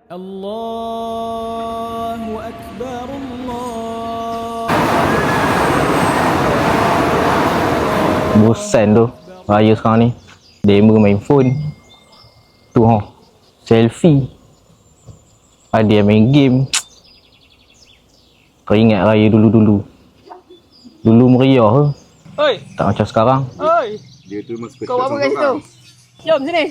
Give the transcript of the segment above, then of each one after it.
Allahu Akbar, Allah. Bosan tu raya sekarang ni. Demo main phone. Tu selfie. Ada yang main game. Kau ingat raya dulu-dulu? Dulu meriah ke? Oi, Tak macam sekarang. oi. Dia tu memang Kau buat apa kat situ? Jom sini.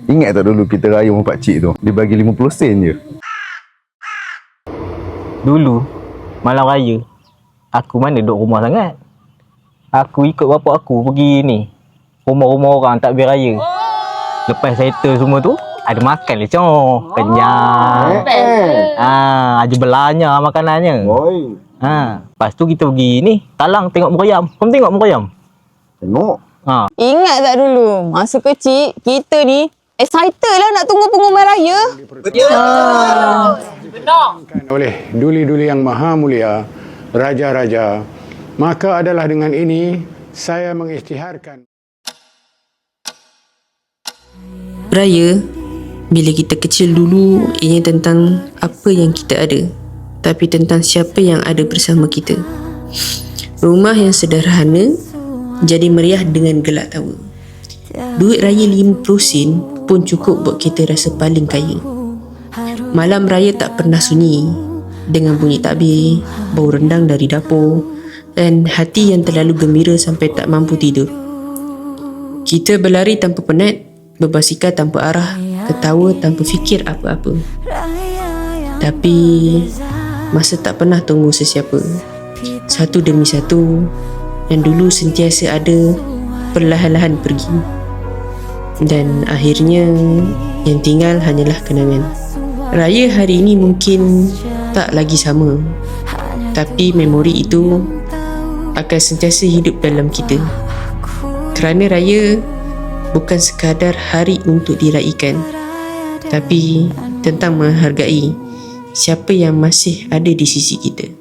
Ingat tak dulu kita raya dengan pakcik tu? Dia bagi 50 sen je. Dulu malam raya aku mana duduk rumah sangat. Aku ikut bapak aku pergi ni rumah-rumah orang takbir raya. Lepas settle semua tu ada makan le kenyang. Aja belanya makanannya. Oi, Lepas tu kita pergi ni Talang tengok meriam. Kau tengok meriam? tengok. Ingat tak dulu, masa kecil, kita ni excited lah nak tunggu pengumuman raya. Oleh duli-duli yang maha mulia, raja-raja, maka adalah dengan ini saya mengisytiharkan. Raya, bila kita kecil dulu, ianya tentang apa yang kita ada, tapi tentang siapa yang ada bersama kita. Rumah yang sederhana jadi meriah dengan gelak tawa. Duit raya 50 sen pun cukup buat kita rasa paling kaya. Malam raya tak pernah sunyi, dengan bunyi takbir, bau rendang dari dapur, dan hati yang terlalu gembira sampai tak mampu tidur. Kita berlari tanpa penat, berbasikal tanpa arah, ketawa tanpa fikir apa-apa. Tapi masa tak pernah tunggu sesiapa. Satu demi satu, yang dulu sentiasa ada, perlahan-lahan pergi. Dan akhirnya yang tinggal hanyalah kenangan. Raya hari ini mungkin tak lagi sama, tapi memori itu akan sentiasa hidup dalam kita. Kerana raya bukan sekadar hari untuk diraikan, tapi tentang menghargai siapa yang masih ada di sisi kita.